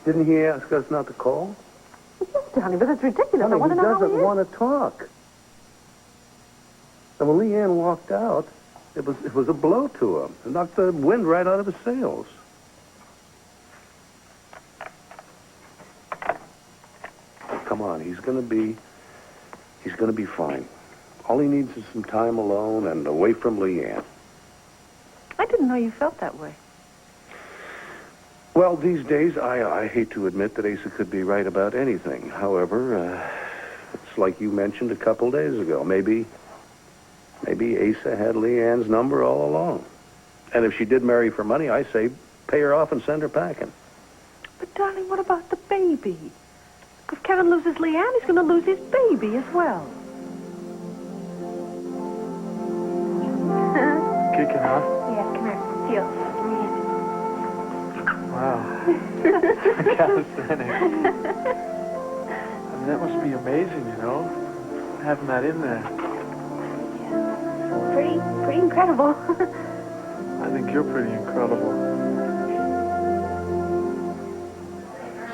Didn't he ask us not to call? Yes, darling, but that's ridiculous. Honey, I want to know how he doesn't is. want to talk. And when Leanne walked out, it was a blow to him. It knocked the wind right out of his sails. Come on, he's gonna be fine. All he needs is some time alone and away from Leanne. I didn't know you felt that way. Well, these days, I hate to admit that Asa could be right about anything. However, it's like you mentioned a couple days ago. Maybe Asa had Leanne's number all along. And if she did marry for money, I say pay her off and send her packing. But, darling, what about the baby? If Kevin loses Leanne, he's going to lose his baby as well. Kicking, huh? Yeah, come here. Feel. Wow. Calisthenics. I mean, that must be amazing, you know, having that in there. Pretty incredible. I think you're pretty incredible.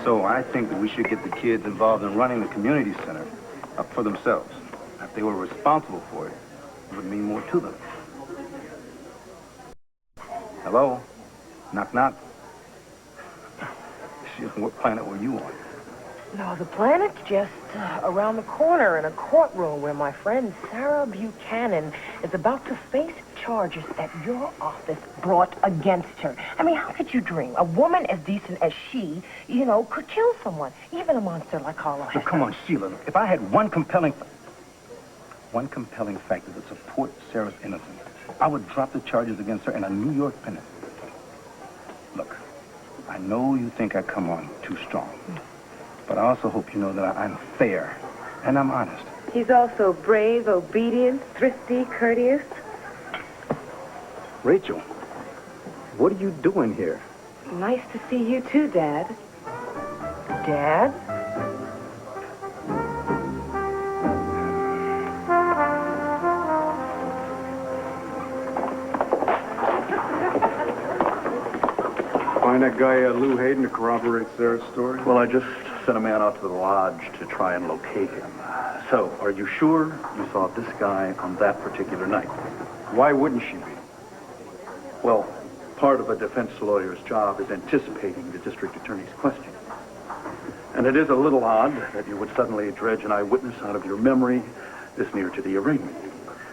So I think that we should get the kids involved in running the community center up for themselves. If they were responsible for it, it would mean more to them. Hello? Knock, knock. Shit, what planet were you on? No, the planet's just around the corner in a courtroom where my friend Sarah Buchanan is about to face charges that your office brought against her. I mean, how could you dream? A woman as decent as she, you know, could kill someone, even a monster like Harlow. So come on, Sheila. If I had one compelling factor that supports Sarah's innocence, I would drop the charges against her in a New York penitent. Look, I know you think I come on too strong. But I also hope you know that I'm fair and I'm honest. He's also brave, obedient, thrifty, courteous. Rachel, what are you doing here? Nice to see you too, Dad. Dad? Find that guy, Lou Hayden, to corroborate Sarah's story? Well, I just sent a man out to the lodge to try and locate him. So, are you sure you saw this guy on that particular night? Why wouldn't she be? Well, part of a defense lawyer's job is anticipating the district attorney's question. And it is a little odd that you would suddenly dredge an eyewitness out of your memory this near to the arraignment.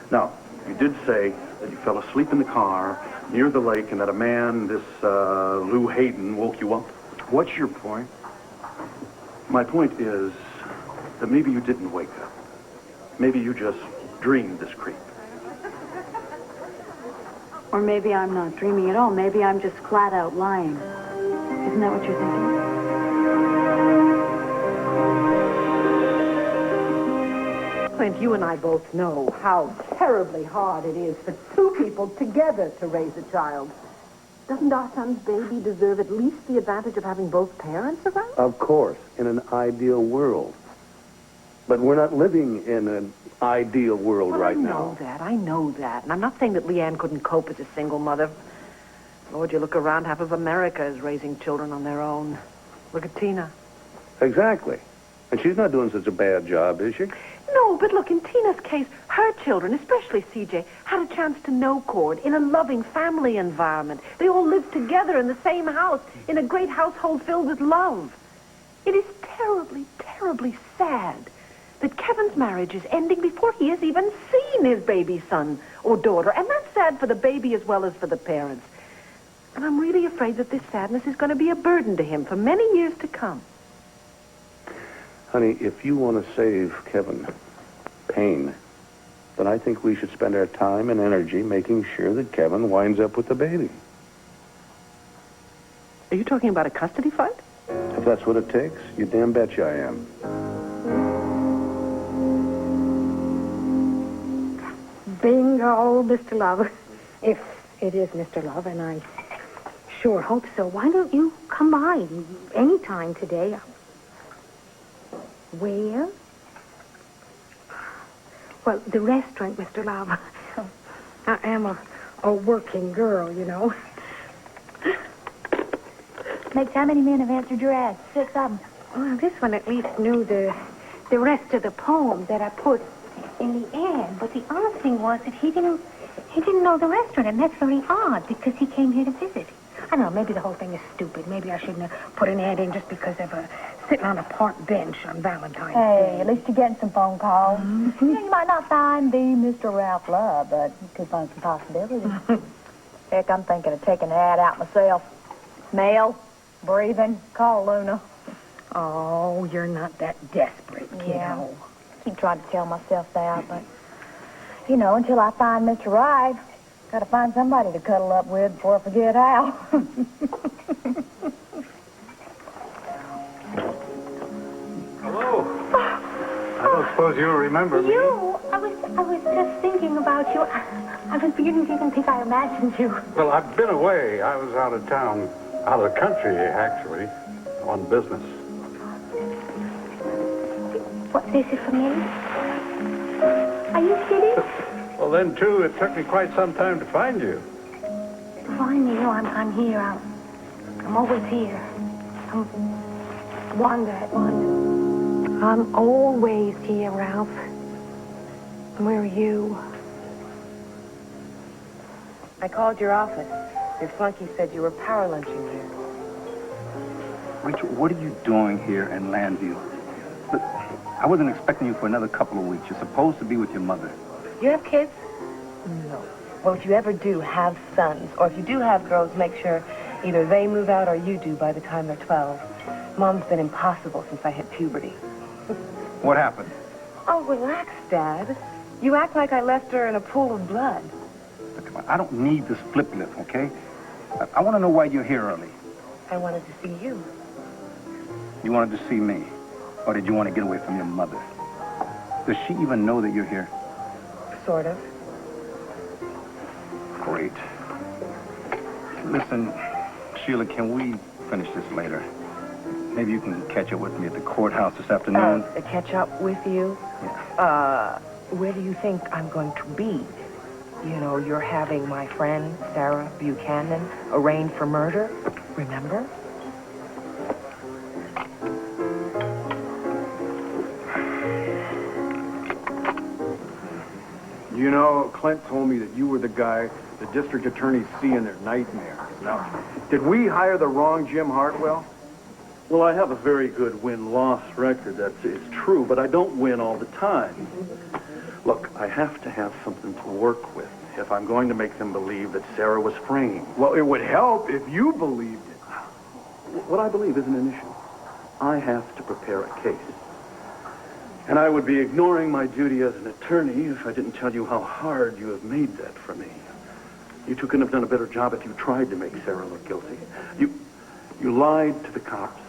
Now, you did say that you fell asleep in the car near the lake and that a man, this Lou Hayden, woke you up. What's your point? My point is that maybe you didn't wake up. Maybe you just dreamed this creep. Or maybe I'm not dreaming at all. Maybe I'm just flat out lying. Isn't that what you're thinking? Clint, you and I both know how terribly hard it is for two people together to raise a child. Doesn't our son's baby deserve at least the advantage of having both parents around? Of course, in an ideal world. But we're not living in an ideal world right now. I know that. And I'm not saying that Leanne couldn't cope as a single mother. Lord, you look around, half of America is raising children on their own. Look at Tina. Exactly. And she's not doing such a bad job, is she? No, but look, in Tina's case, her children, especially CJ, had a chance to know Cord in a loving family environment. They all lived together in the same house, in a great household filled with love. It is terribly, terribly sad that Kevin's marriage is ending before he has even seen his baby son or daughter. And that's sad for the baby as well as for the parents. And I'm really afraid that this sadness is going to be a burden to him for many years to come. Honey, if you want to save Kevin pain, then I think we should spend our time and energy making sure that Kevin winds up with the baby. Are you talking about a custody fight? If that's what it takes, you damn betcha I am. Bingo, Mr. Love. If it is Mr. Love, and I sure hope so. Why don't you come by any time today? Where? Well, the restaurant, Mr. Love. I am a working girl, you know. Makes how many men have answered your ad? 6 of them. Well, this one at least knew the rest of the poem that I put in the ad. But the odd thing was that he didn't know the restaurant, and that's very odd because he came here to visit. I don't know, maybe the whole thing is stupid. Maybe I shouldn't have put an ad in just because of sitting on a park bench on Valentine's Day. Hey, at least you're getting some phone calls. Mm-hmm. Yeah, you might not find the Mr. Ralph Love, but you could find some possibilities. Heck, I'm thinking of taking the ad out myself. Male, breathing, call Luna. Oh, you're not that desperate, kiddo. Yeah. Keep trying to tell myself that, but, you know, until I find Mr. Right, gotta find somebody to cuddle up with before I forget how. Hello. I don't suppose you remember me. You? I was just thinking about you. I was beginning to even think I imagined you. Well, I've been away. I was out of town, out of the country, actually, on business. What, this is for me? Are you kidding? Well, then, too, it took me quite some time to find you. Find me. No, I'm here. I'm always here. I'm Wanda at one. I'm always here, Ralph. Where are you? I called your office. Your flunky said you were power lunching here. Rachel, what are you doing here in Landview? Look, I wasn't expecting you for another couple of weeks. You're supposed to be with your mother. You have kids? No. Well, if you ever do, have sons. Or if you do have girls, make sure either they move out or you do by the time they're 12. Mom's been impossible since I hit puberty. What happened? Oh, relax, Dad. You act like I left her in a pool of blood. Look, come on, I don't need this flip lip, okay? I want to know why you're here early. I wanted to see you. You wanted to see me? Or did you want to get away from your mother? Does she even know that you're here? Sort of. Great. Listen, Sheila, can we finish this later? Maybe you can catch up with me at the courthouse this afternoon. To catch up with you? Yeah. Where do you think I'm going to be? You know, you're having my friend, Sarah Buchanan, arraigned for murder. Remember? You know, Clint told me that you were the guy the district attorneys see in their nightmares. Now, did we hire the wrong Jim Hartwell? Well, I have a very good win-loss record. That's it's true, but I don't win all the time. Look, I have to have something to work with if I'm going to make them believe that Sarah was framed. Well, it would help if you believed it. What I believe isn't an issue. I have to prepare a case. And I would be ignoring my duty as an attorney if I didn't tell you how hard you have made that for me. You two couldn't have done a better job if you tried to make Sarah look guilty. You lied to the cops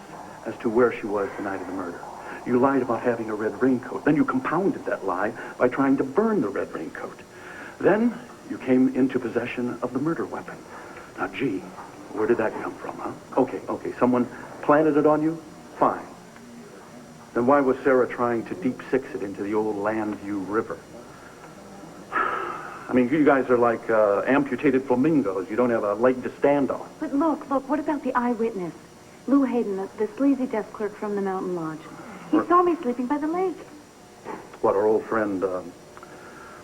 as to where she was the night of the murder. You lied about having a red raincoat. Then you compounded that lie by trying to burn the red raincoat. Then you came into possession of the murder weapon. Now, gee, where did that come from, huh? Okay, someone planted it on you? Fine. Then why was Sarah trying to deep six it into the old Landview River? I mean, you guys are like amputated flamingos. You don't have a leg to stand on. But look, what about the eyewitness? Lou Hayden, the sleazy desk clerk from the Mountain Lodge. He saw me sleeping by the lake. What, our old friend,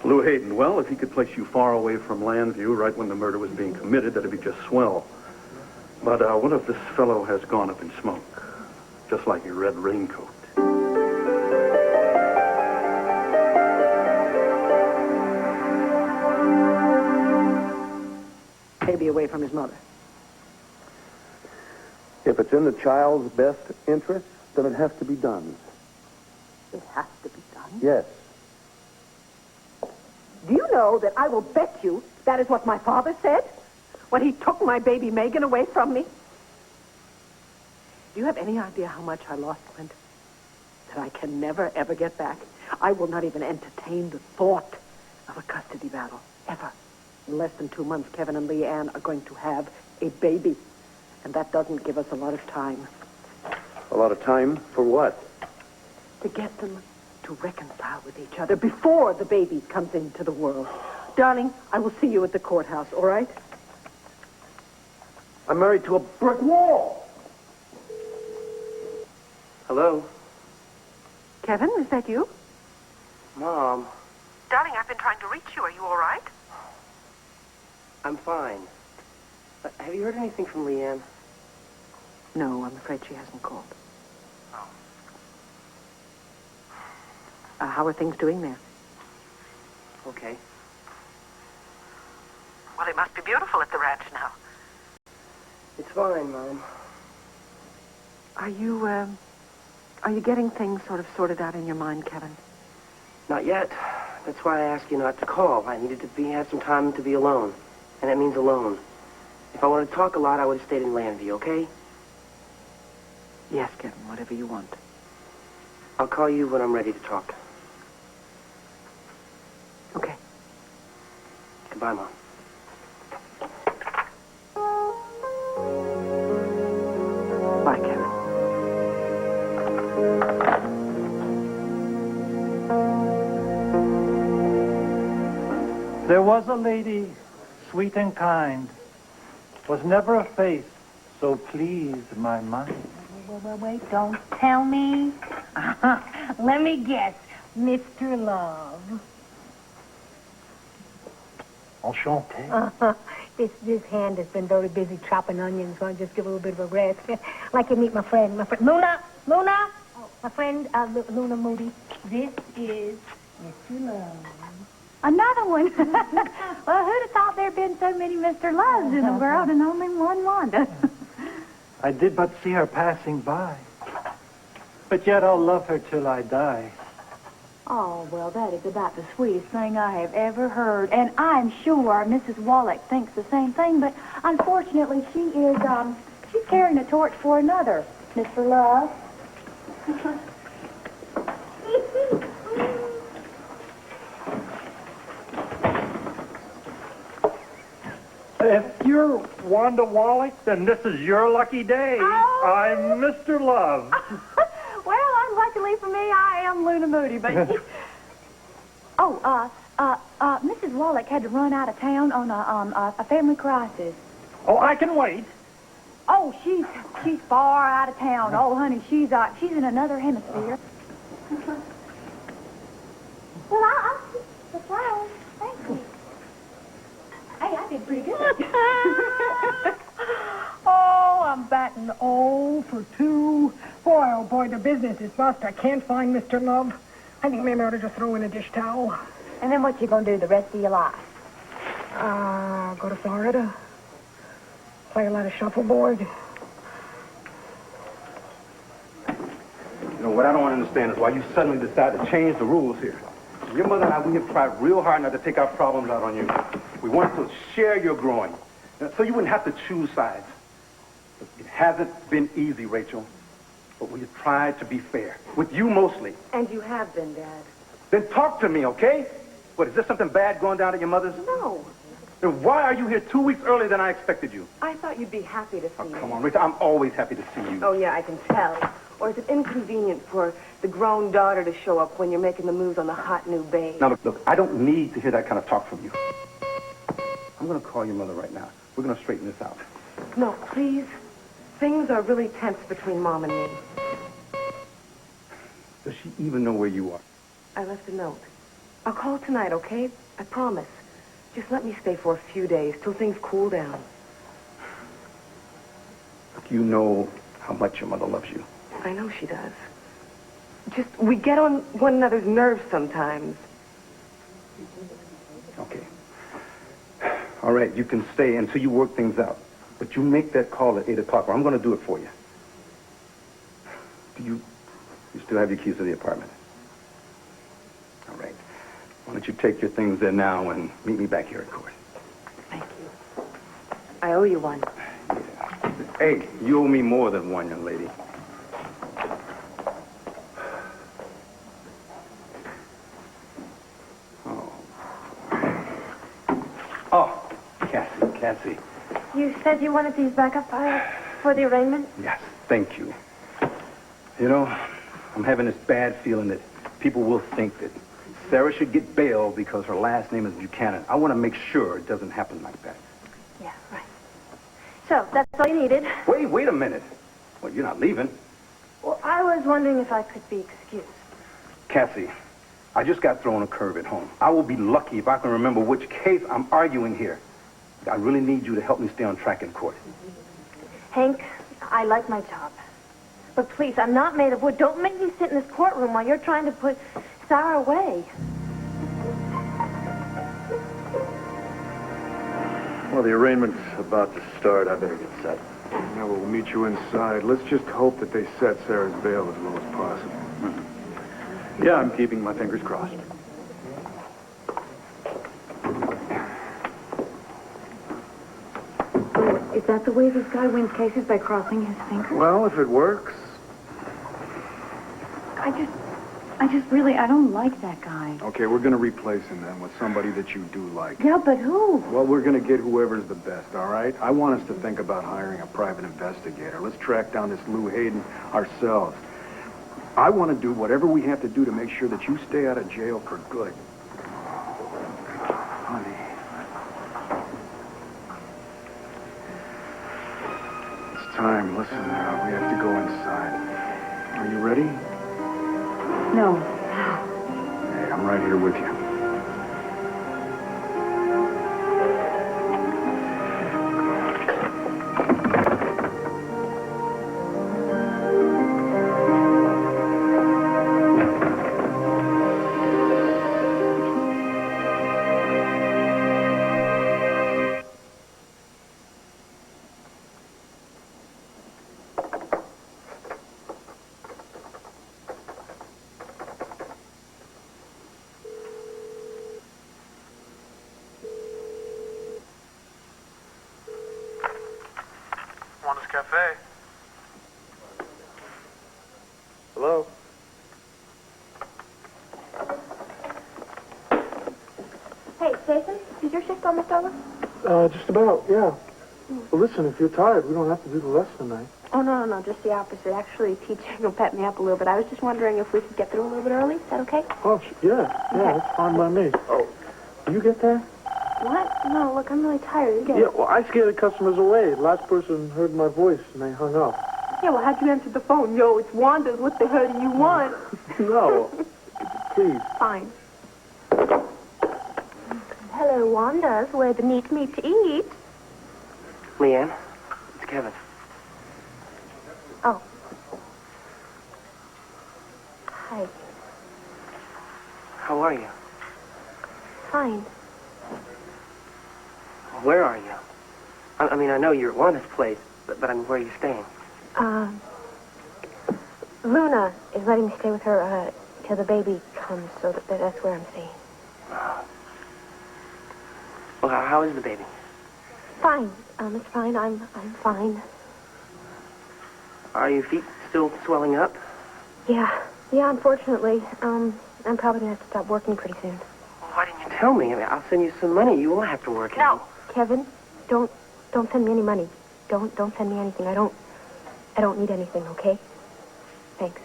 Lou Hayden? Well, if he could place you far away from Landview right when the murder was being committed, that'd be just swell. But what if this fellow has gone up in smoke? Just like your red raincoat. Baby away from his mother. If it's in the child's best interest, then it has to be done. It has to be done. Yes. Do you know that I will bet you that is what my father said when he took my baby Megan away from me? Do you have any idea how much I lost, Clint? That I can never, ever get back. I will not even entertain the thought of a custody battle, ever. In less than 2 months, Kevin and Leanne are going to have a baby. And that doesn't give us a lot of time. A lot of time for what? To get them to reconcile with each other before the baby comes into the world. Darling, I will see you at the courthouse, all right? I'm married to a brick wall. Hello? Kevin, is that you? Mom, Darling, I've been trying to reach you. Are you all right? I'm fine. Have you heard anything from Leanne? No, I'm afraid she hasn't called. How are things doing there? Okay. Well, it must be beautiful at the ranch now. It's fine, Mom. Are you getting things sort of sorted out in your mind, Kevin? Not yet. That's why I asked you not to call. I needed to have some time to be alone. And that means alone. If I wanted to talk a lot, I would have stayed in Landview, okay? Yes, Kevin, whatever you want. I'll call you when I'm ready to talk. Okay. Goodbye, Mom. Bye, Kevin. There was a lady, sweet and kind, was never a face so pleased my mind. Wait, don't tell me. Let me guess. Mr. Love. Enchanté. This hand has been very busy chopping onions, so I'll just give a little bit of a rest. Like you meet my friend. Luna! Luna! Oh, my friend, Luna Moody. This is Mr. Love. Another one. Well, who'd have thought there'd been so many Mr. Loves in the world and only one Wanda? I did but see her passing by, but yet I'll love her till I die. Oh, well, that is about the sweetest thing I have ever heard. And I'm sure Mrs. Wallach thinks the same thing, but unfortunately she's carrying a torch for another, Mr. Love. If you're Wanda Wallach, then this is your lucky day. Oh. I'm Mr. Love. Well, unluckily for me, I am Luna Moody, but... Mrs. Wallach had to run out of town on a family crisis. Oh, I can wait. Oh, she's far out of town. Oh, honey, she's in another hemisphere. Well, I'll keep the flowers. Thank you. Hey, I did pretty good. Oh, I'm batting 0 for 2. Boy, oh boy, the business is bust. I can't find Mr. Love. I think maybe I ought to just throw in a dish towel. And then what you gonna do the rest of your life? Go to Florida. Play a lot of shuffleboard. You know, what I don't understand is why you suddenly decide to change the rules here. Your mother and I, we have tried real hard not to take our problems out on you. We want to share your growing, so you wouldn't have to choose sides. But it hasn't been easy, Rachel, but we have tried to be fair, with you mostly. And you have been, Dad. Then talk to me, okay? What, is there something bad going down at your mother's? No. Then why are you here 2 weeks earlier than I expected you? I thought you'd be happy to see me. Come on, Rachel, I'm always happy to see you. Oh, yeah, I can tell. Or is it inconvenient for the grown daughter to show up when you're making the moves on the hot new babe? Now, look, I don't need to hear that kind of talk from you. I'm going to call your mother right now. We're going to straighten this out. No, please. Things are really tense between Mom and me. Does she even know where you are? I left a note. I'll call tonight, okay? I promise. Just let me stay for a few days till things cool down. Look, you know how much your mother loves you. I know she does. Just, we get on one another's nerves sometimes. Okay. All right, you can stay until you work things out. But you make that call at 8 o'clock, or I'm going to do it for you. Do you still have your keys to the apartment? All right. Why don't you take your things there now and meet me back here at court? Thank you. I owe you one. Yeah. Hey, you owe me more than one, young lady. Oh, Cassie. You said you wanted these backup files for the arraignment? Yes, thank you. You know, I'm having this bad feeling that people will think that Sarah should get bail because her last name is Buchanan. I want to make sure it doesn't happen like that. Yeah, right. So, that's all you needed? Wait a minute. Well, you're not leaving. Well, I was wondering if I could be excused. Cassie, I just got thrown a curve at home. I will be lucky if I can remember which case I'm arguing here. I really need you to help me stay on track in court. Hank, I like my job. But please, I'm not made of wood. Don't make me sit in this courtroom while you're trying to put Sarah away. Well, the arraignment's about to start. I better get set. Yeah, we'll meet you inside. Let's just hope that they set Sarah's bail as low as possible. Mm-hmm. Yeah, I'm keeping my fingers crossed. Is that the way this guy wins cases, by crossing his fingers? Well, if it works. I don't like that guy. Okay, we're going to replace him then with somebody that you do like. Yeah, but who? Well, we're going to get whoever's the best, all right? I want us to think about hiring a private investigator. Let's track down this Lou Hayden ourselves. I want to do whatever we have to do to make sure that you stay out of jail for good. Honey. It's time. Listen, we have to go inside. Are you ready? No. Hey, I'm right here with you. Wanda's Cafe. Hello? Hey, Jason, is your shift almost over? Just about, yeah. Well, listen, if you're tired, we don't have to do the lesson tonight. Oh, no, just the opposite. Actually, teaching will pep me up a little bit. I was just wondering if we could get through a little bit early. Is that okay? Oh, yeah, that's fine by me. Oh, you get there? What? No, look, I'm really tired. You get Yeah, well, I scared the customers away. The last person heard my voice, and they hung up. Yeah, well, how'd you answer the phone? Yo, it's Wanda's. What the hell do you want? No, please. Fine. Hello, Wanda's, where the neat meat to eat. Leanne, it's Kevin. Oh. Hi. How are you? Fine. Where are you? I mean, I know you're at Wanda's place, but I mean, where are you staying? Luna is letting me stay with her, till the baby comes, so that's where I'm staying. Well, how is the baby? Fine. It's fine. I'm fine. Are your feet still swelling up? Yeah, unfortunately. I'm probably gonna have to stop working pretty soon. Well, why didn't you tell me? I mean, I'll send you some money. You won't have to work. No. Kevin, don't send me any money. Don't send me anything. I don't need anything, okay? Thanks.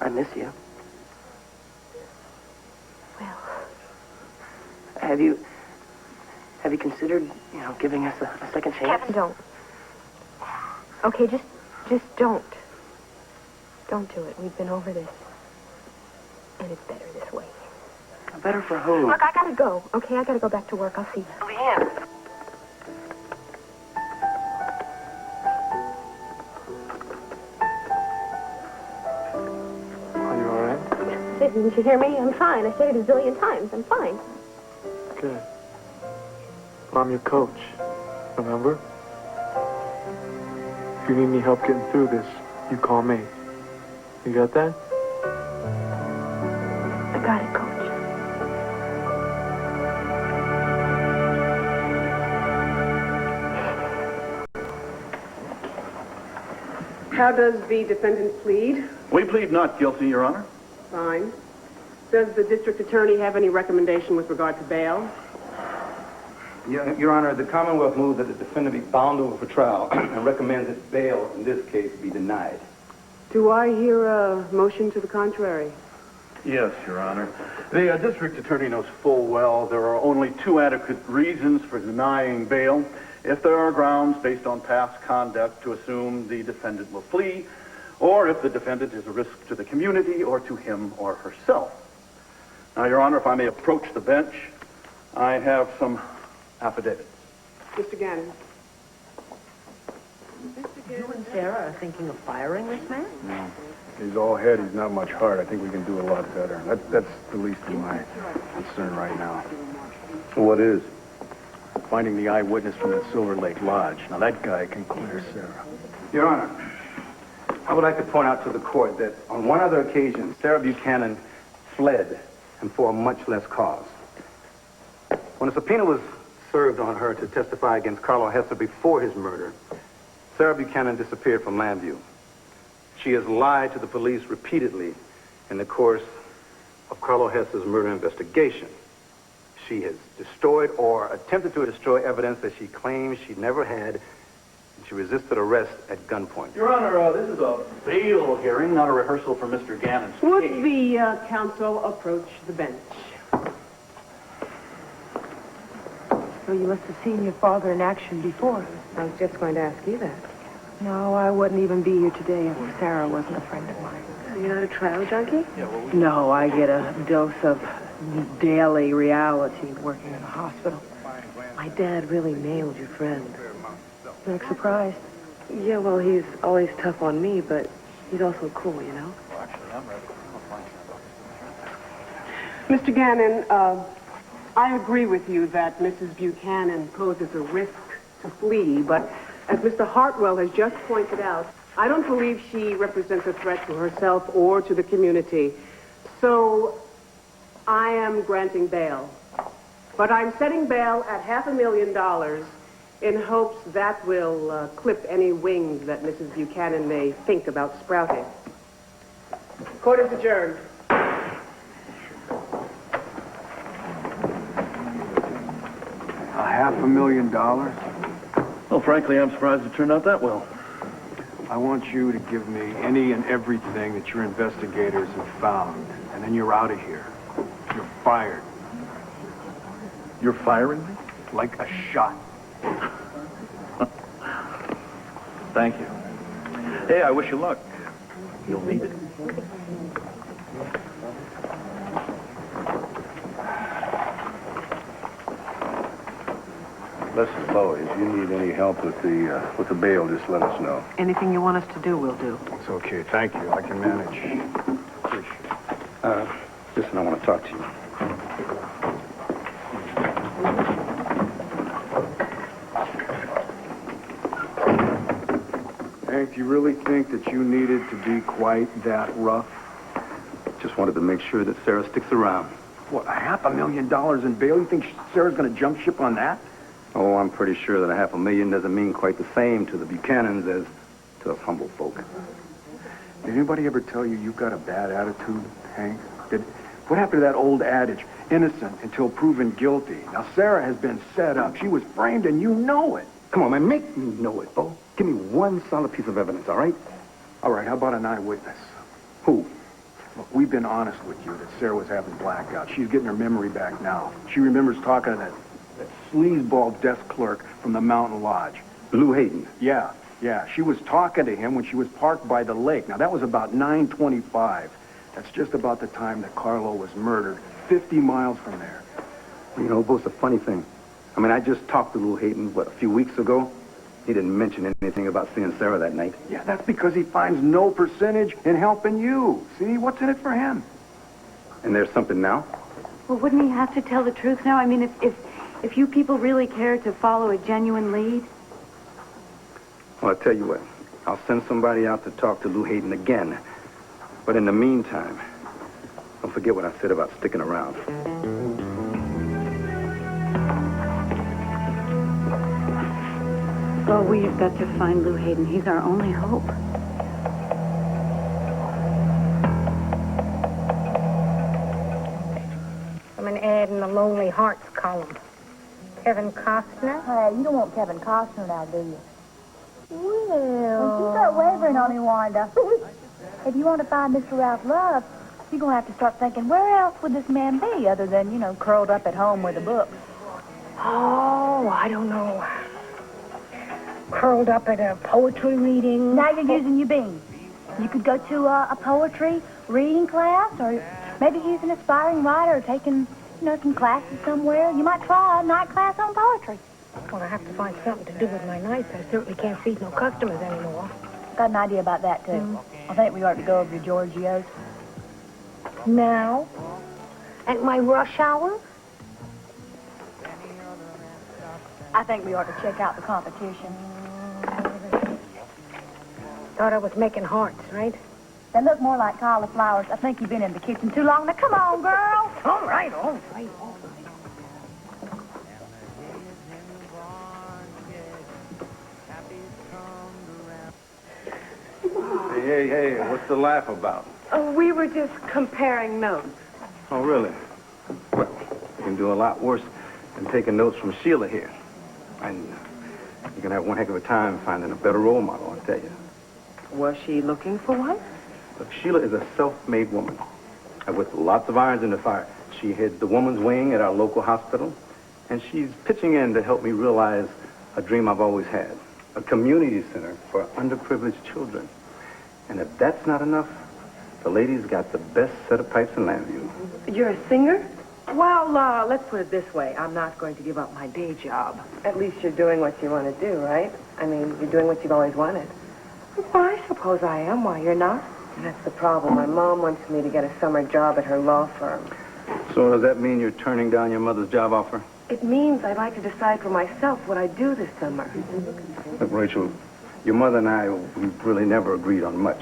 I miss you. Well. Have you considered, giving us a second chance? Kevin, don't. Okay, just don't. Don't do it. We've been over this. And it's better this way. Better for whom? Look, I gotta go. Okay, I gotta go back to work. I'll see you. Leanne. Are you all right? Didn't you hear me? I'm fine. I said it a zillion times. I'm fine. Good. Well, I'm your coach, remember? If you need any help getting through this, you call me. You got that? I got it, Coach. How does the defendant plead? We plead not guilty, Your Honor. Fine. Does the district attorney have any recommendation with regard to bail? Your Honor, the Commonwealth moves that the defendant be bound over for trial and recommends that bail in this case be denied. Do I hear a motion to the contrary? Yes, Your Honor. The district attorney knows full well there are only two adequate reasons for denying bail. If there are grounds based on past conduct to assume the defendant will flee, or if the defendant is a risk to the community or to him or herself. Now, Your Honor, if I may approach the bench, I have some affidavits. Mr. Gannon. You and Sarah are thinking of firing this man? No. He's all head. He's not much heart. I think we can do a lot better. That's the least of my concern right now. What is? Finding the eyewitness from the Silver Lake Lodge. Now, that guy can clear Sarah. Your Honor, I would like to point out to the court that on one other occasion, Sarah Buchanan fled, and for a much less cause. When a subpoena was served on her to testify against Carlo Hesser before his murder, Sarah Buchanan disappeared from Landview. She has lied to the police repeatedly in the course of Carlo Hesser's murder investigation. She has destroyed or attempted to destroy evidence that she claims she never had, and she resisted arrest at gunpoint. Your Honor, this is a bail hearing, not a rehearsal for Mr. Gannon's case. Would the counsel approach the bench? So you must have seen your father in action before. I was just going to ask you that. No, I wouldn't even be here today if Sarah wasn't a friend of mine. You're not a trial junkie? No, I get a dose of daily reality working in a hospital. My dad really nailed your friend. You look surprised. Yeah, well, he's always tough on me, but he's also cool, you know? Mr. Gannon, I agree with you that Mrs. Buchanan poses a risk to flee, but as Mr. Hartwell has just pointed out, I don't believe she represents a threat to herself or to the community. So I am granting bail. But I'm setting bail at $500,000 in hopes that will clip any wings that Mrs. Buchanan may think about sprouting. Court is adjourned. $500,000? Well, frankly, I'm surprised it turned out that well. I want you to give me any and everything that your investigators have found, and then you're out of here. You're fired. You're firing me? Like a shot. Thank you. Hey, I wish you luck. You'll need it. Listen, Lois, if you need any help with the bail, just let us know. Anything you want us to do, we'll do. It's okay. Thank you. I can manage. Appreciate it. Listen, I want to talk to you. Hank, do you really think that you needed to be quite that rough? Just wanted to make sure that Sarah sticks around. What, $500,000 in bail? You think Sarah's going to jump ship on that? Oh, I'm pretty sure that $500,000 doesn't mean quite the same to the Buchanans as to us humble folk. Did anybody ever tell you you've got a bad attitude, Hank? What happened to that old adage, innocent until proven guilty? Now, Sarah has been set up. She was framed, and you know it. Come on, man, make me know it, Bo. Give me one solid piece of evidence, all right? All right, how about an eyewitness? Who? Look, we've been honest with you that Sarah was having blackouts. She's getting her memory back now. She remembers talking to that sleazeball desk clerk from the Mountain Lodge. Lou Hayden. Yeah. She was talking to him when she was parked by the lake. Now, that was about 9:25. That's just about the time that Carlo was murdered, 50 miles from there. You know, Bo, it's a funny thing. I mean, I just talked to Lou Hayden, a few weeks ago? He didn't mention anything about seeing Sarah that night. Yeah, that's because he finds no percentage in helping you. See, what's in it for him? And there's something now? Well, wouldn't he have to tell the truth now? I mean, if you people really care to follow a genuine lead? Well, I'll tell you what. I'll send somebody out to talk to Lou Hayden again. But in the meantime, don't forget what I said about sticking around. Well, we have got to find Lou Hayden. He's our only hope. I'm an ad in the Lonely Hearts column. Kevin Costner? Hey, you don't want Kevin Costner now, do you? Well... Don't you start wavering on me, Wanda. If you want to find Mr. Ralph Love, you're going to have to start thinking, where else would this man be other than, curled up at home with a book? Oh, I don't know. Curled up at a poetry reading. Now you're using your beans. You could go to a poetry reading class, or maybe he's an aspiring writer taking, some classes somewhere. You might try a night class on poetry. Well, I have to find something to do with my nights. I certainly can't feed no customers anymore. Got an idea about that, too. I think we ought to go over to Giorgio's. Now? At my rush hour? I think we ought to check out the competition. Thought I was making hearts, right? They look more like cauliflowers. I think you've been in the kitchen too long. Now, come on, girl. All right, all right. Hey, what's the laugh about? Oh, we were just comparing notes. Oh, really? Well, you can do a lot worse than taking notes from Sheila here. And you're going to have one heck of a time finding a better role model, I tell you. Was she looking for one? Look, Sheila is a self-made woman with lots of irons in the fire. She heads the woman's wing at our local hospital, and she's pitching in to help me realize a dream I've always had, a community center for underprivileged children. And if that's not enough, the lady's got the best set of pipes in Landview. You're a singer? Well, let's put it this way. I'm not going to give up my day job. At least you're doing what you want to do, right? I mean, you're doing what you've always wanted. Well, I suppose I am. Why, you're not? And that's the problem. My mom wants me to get a summer job at her law firm. So does that mean you're turning down your mother's job offer? It means I'd like to decide for myself what I do this summer. Look, Rachel, your mother and I, we've really never agreed on much.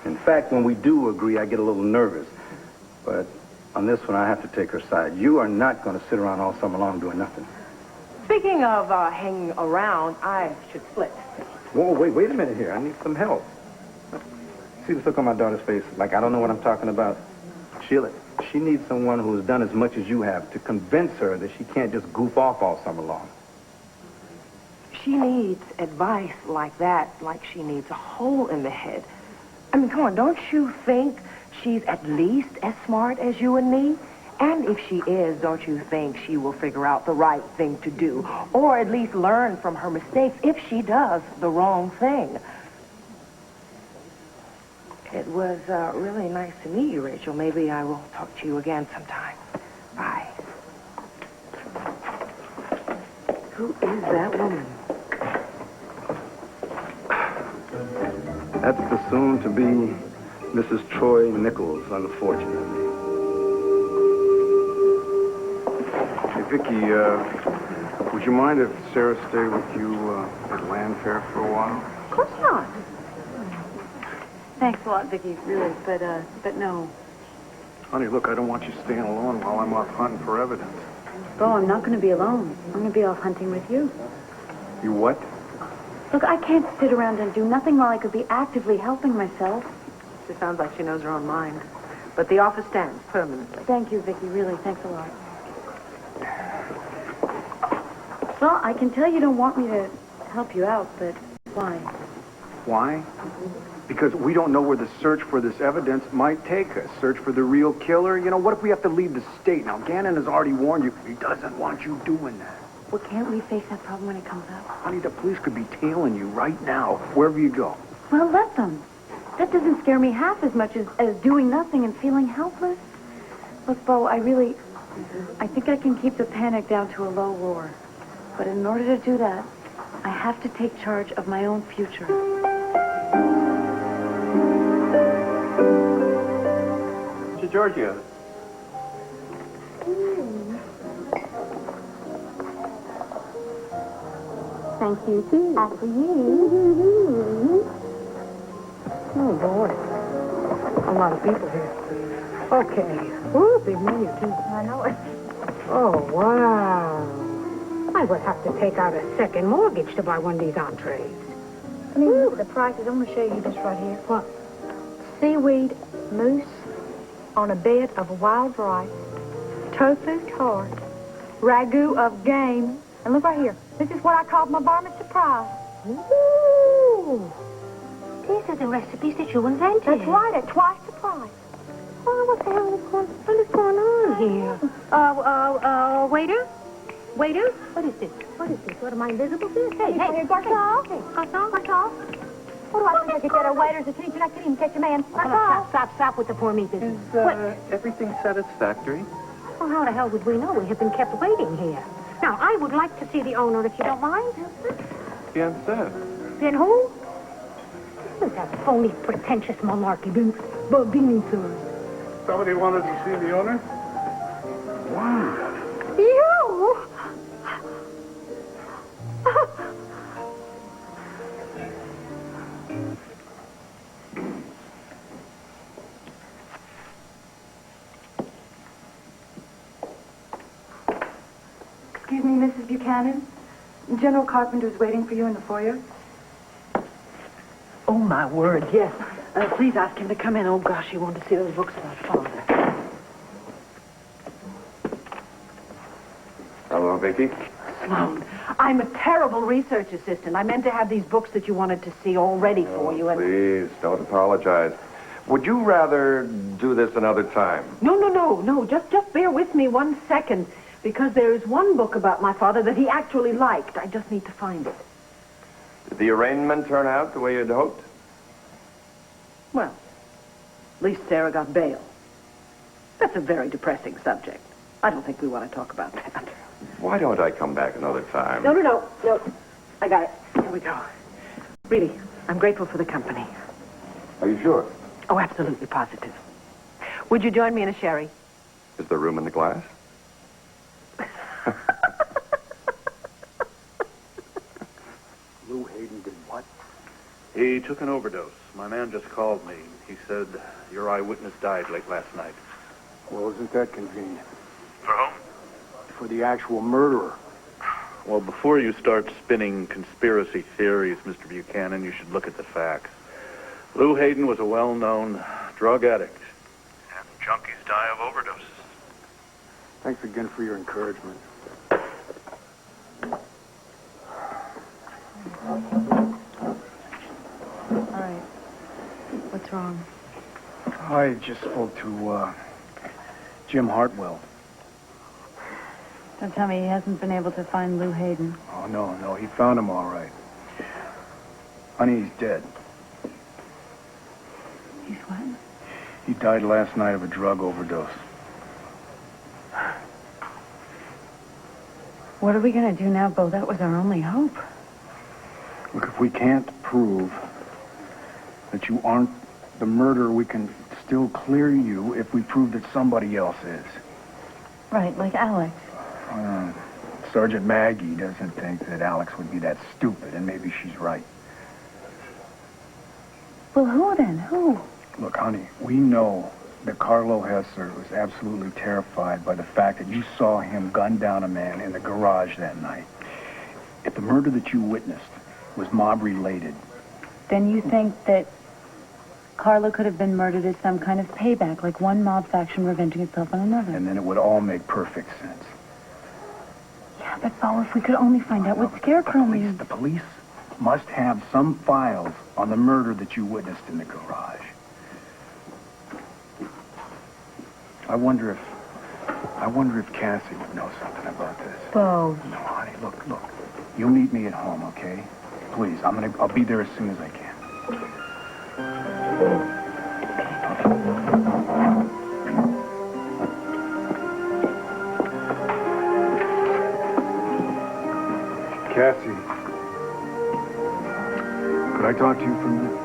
In fact, when we do agree, I get a little nervous. But on this one, I have to take her side. You are not going to sit around all summer long doing nothing. Speaking of hanging around, I should split. Whoa, wait a minute here. I need some help. See this look on my daughter's face? Like I don't know what I'm talking about. Sheila, she needs someone who has done as much as you have to convince her that she can't just goof off all summer long. She needs advice like that, like she needs a hole in the head. I mean, come on, don't you think she's at least as smart as you and me? And if she is, don't you think she will figure out the right thing to do? Or at least learn from her mistakes if she does the wrong thing? It was really nice to meet you, Rachel. Maybe I will talk to you again sometime. Bye. Who is that woman? That's the soon-to-be Mrs. Troy Nichols, unfortunately. Hey, Vicki, would you mind if Sarah stayed with you at Landfair for a while? Of course not. Thanks a lot, Vicki, really, but no. Honey, look, I don't want you staying alone while I'm off hunting for evidence. Bo, I'm not going to be alone. I'm going to be off hunting with you. You what? Look, I can't sit around and do nothing while I could be actively helping myself. She sounds like she knows her own mind. But the offer stands permanently. Thank you, Vicki, really, thanks a lot. Well, I can tell you don't want me to help you out, but why? Why? Because we don't know where the search for this evidence might take us. Search for the real killer. You know, what if we have to leave the state? Now, Gannon has already warned you. He doesn't want you doing that. Well, can't we face that problem when it comes up? Honey, the police could be tailing you right now, wherever you go. Well, let them. That doesn't scare me half as much as doing nothing and feeling helpless. Look, Bo, I think I can keep the panic down to a low roar. But in order to do that, I have to take charge of my own future. To Giorgio. Thank you, too. After you. Oh, boy. A lot of people here. Okay. Ooh, big menu, too. I know it. Oh, wow. I would have to take out a second mortgage to buy one of these entrees. I mean, look at the prices. I'm going to show you this right here. What? Seaweed mousse on a bed of wild rice, tofu tart, ragu of game, and look right here. This is what I called my bar mitzvah surprise. Ooh. These are the recipes that you invented. That's right, at twice the price. Oh, what the hell is going on here? Waiter? Waiter? What is this? What is this? What am I invisible to? Hey, Garçon. Garçon? What do I think I could get our waiter's attention? I couldn't even catch a man. Stop with the poor me business. Is everything satisfactory? Well, how the hell would we know? We have been kept waiting here. Now, I would like to see the owner, if you don't mind. Bien said. Then who? Who's that phony, pretentious malarkey? Baldini, sir. Somebody wanted to see the owner? You? Excuse me, Mrs. Buchanan. General Carpenter's waiting for you in the foyer. Oh, my word, yes. Please ask him to come in. Oh, gosh, he wanted to see those books about Father. Hello, Vicky. Sloan, I'm a terrible research assistant. I meant to have these books that you wanted to see all ready for you. And... Please, don't apologize. Would you rather do this another time? No. Just bear with me 1 second. Because there is one book about my father that he actually liked. I just need to find it. Did the arraignment turn out the way you'd hoped? Well, at least Sarah got bail. That's a very depressing subject. I don't think we want to talk about that. Why don't I come back another time? No. I got it. Here we go. Really, I'm grateful for the company. Are you sure? Oh, absolutely positive. Would you join me in a sherry? Is there room in the glass? Lou Hayden did what? He took an overdose. My man just called me. He said your eyewitness died late last night. Well, isn't that convenient? For whom? For the actual murderer. Well, before you start spinning conspiracy theories, Mr. Buchanan, you should look at the facts. Lou Hayden was a well-known drug addict. And junkies die of overdoses. Thanks again for your encouragement. All right. What's wrong? I just spoke to, Jim Hartwell. Don't tell me he hasn't been able to find Lou Hayden. Oh, no, he found him all right. Honey, he's dead. He's what? He died last night of a drug overdose. What are we going to do now, Bo? That was our only hope. Look, if we can't prove that you aren't the murderer, we can still clear you if we prove that somebody else is. Right, like Alex. Sergeant Maggie doesn't think that Alex would be that stupid, and maybe she's right. Well, who then? Who? Look, honey, we know that Carlo Hesser was absolutely terrified by the fact that you saw him gun down a man in the garage that night. If the murder that you witnessed was mob-related... Then you think that Carlo could have been murdered as some kind of payback, like one mob faction revenging itself on another. And then it would all make perfect sense. Yeah, but Bo, if we could only find out what Scarecrow means. The police must have some files on the murder that you witnessed in the garage. I wonder if Cassie would know something about this. Bo. No, honey, look. You meet me at home, okay? Please, I'll be there as soon as I can. Cassie, could I talk to you for a minute?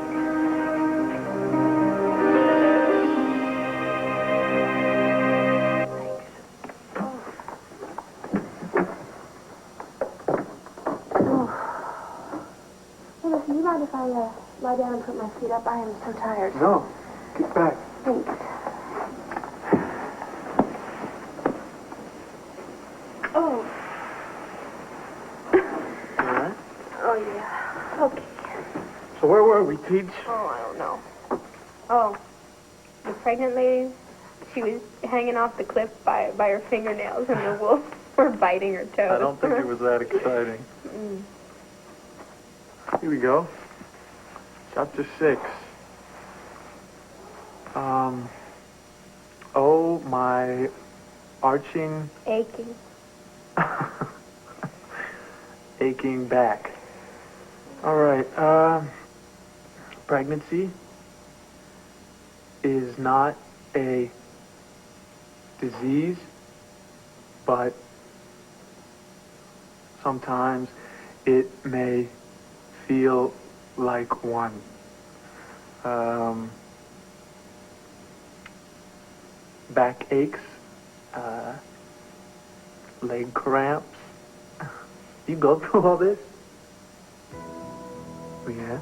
Do you mind if I lie down and put my feet up? I am so tired. No. Get back. Thanks. Oh. All right. Oh, yeah. Okay. So where were we, Teach? Oh, I don't know. Oh, the pregnant lady, she was hanging off the cliff by her fingernails, and the wolves were biting her toes. I don't think it was that exciting. Here we go. Chapter 6. Oh, my arching... Aching. aching back. All right, Pregnancy is not a disease, but sometimes it may feel like one. Back aches, leg cramps. You go through all this? Oh, yeah?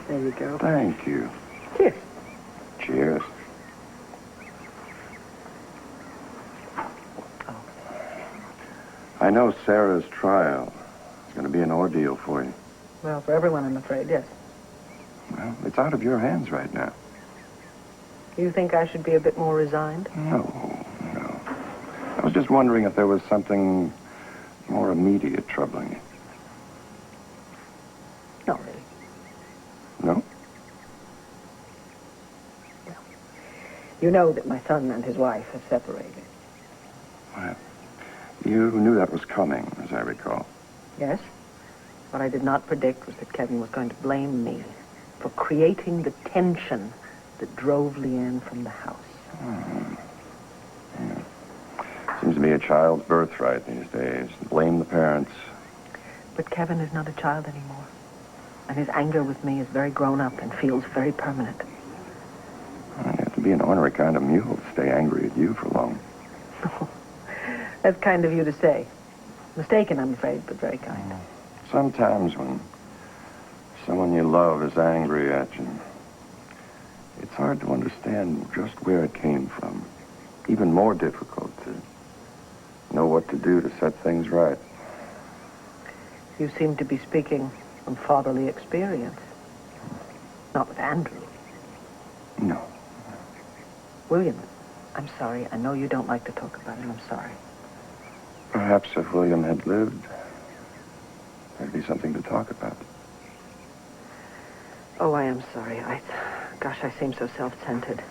There you go. Thank you. Cheers. Cheers. I know Sarah's trial is going to be an ordeal for you. Well, for everyone, I'm afraid, yes. Well, it's out of your hands right now. You think I should be a bit more resigned? No. I was just wondering if there was something more immediate troubling you. Not really. No? You know that my son and his wife have separated. Well, you knew that was coming, as I recall. Yes? What I did not predict was that Kevin was going to blame me for creating the tension that drove Leanne from the house. Yeah. Seems to be a child's birthright these days. Blame the parents. But Kevin is not a child anymore. And his anger with me is very grown up and feels very permanent. You have to be an ornery kind of mule to stay angry at you for long. That's kind of you to say. Mistaken, I'm afraid, but very kind. Sometimes when someone you love is angry at you, it's hard to understand just where it came from. Even more difficult to know what to do to set things right. You seem to be speaking from fatherly experience. Not with Andrew. No. William, I'm sorry. I know you don't like to talk about it. I'm sorry. Perhaps if William had lived, there'd be something to talk about. Oh, I am sorry. Gosh, I seem so self-centered.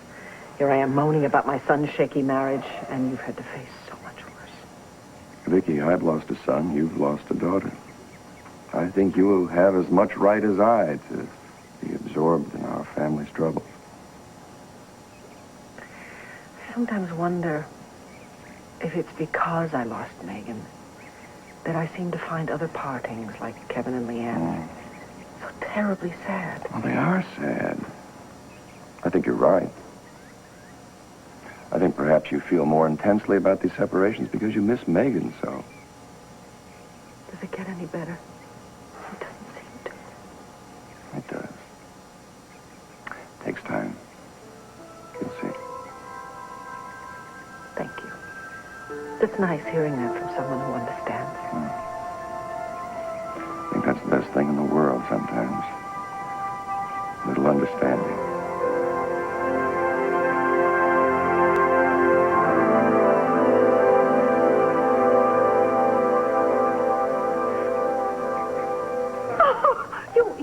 Here I am moaning about my son's shaky marriage, and you've had to face so much worse. Vicky, I've lost a son. You've lost a daughter. I think you will have as much right as I to be absorbed in our family's troubles. I sometimes wonder if it's because I lost Megan that I seem to find other partings like Kevin and Leanne so terribly sad. Well, they are sad. I think you're right. I think perhaps you feel more intensely about these separations because you miss Megan so. Does it get any better? It doesn't seem to. It does. Takes time. You'll see. Thank you. It's nice hearing that from someone who understands. I think that's the best thing in the world sometimes. A little understanding.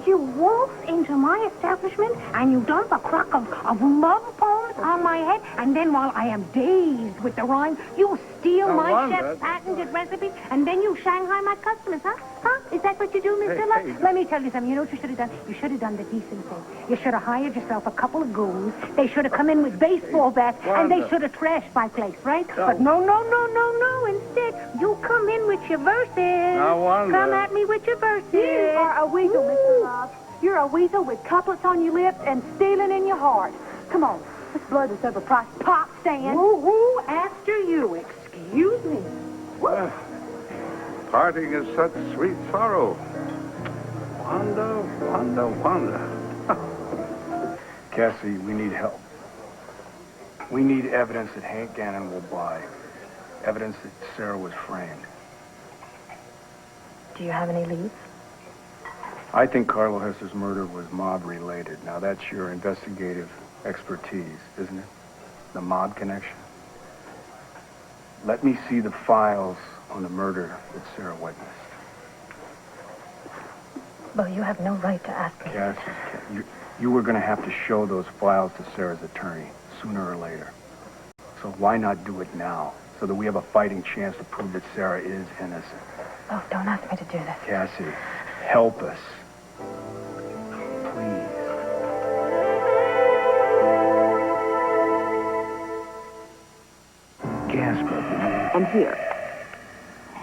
You waltz into my establishment and you dump a crock of love poems on my head, and then while I am dazed with the rhyme, you steal my chef's patented recipe, and then you Shanghai my customers, huh? Huh? Is that what you do, Mr. Love? Let me tell you something. You know what you should have done? You should have done the decent thing. You should have hired yourself a couple of goons. They should have come in with baseball bats, and they should have trashed my place, right? But no. Instead, you come in with your verses. Now, Wanda. Come at me with your verses. You are a weasel, Mr. Love. You're a weasel with couplets on your lips and stealing in your heart. Come on, let's blow this overpriced pop stand. Woo, after you. Excuse me. Parting is such sweet sorrow. Wanda. Cassie, we need help. We need evidence that Hank Gannon will buy. Evidence that Sarah was framed. Do you have any leads? I think Carlo Hesser's murder was mob-related. Now, that's your investigative expertise, isn't it? The mob connection. Let me see the files on the murder that Sarah witnessed. Well, you have no right to ask me. Cass, you were going to have to show those files to Sarah's attorney sooner or later. So why not do it now, so that we have a fighting chance to prove that Sarah is innocent? Oh, don't ask me to do this. Cassie, help us. Please. Gasper. And here.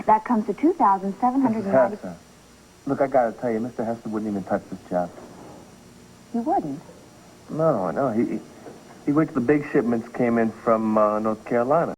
That comes to $2,790. Hester. Look, I gotta tell you, Mr. Hester wouldn't even touch this job. You wouldn't? No. He waits till the big shipments came in from North Carolina.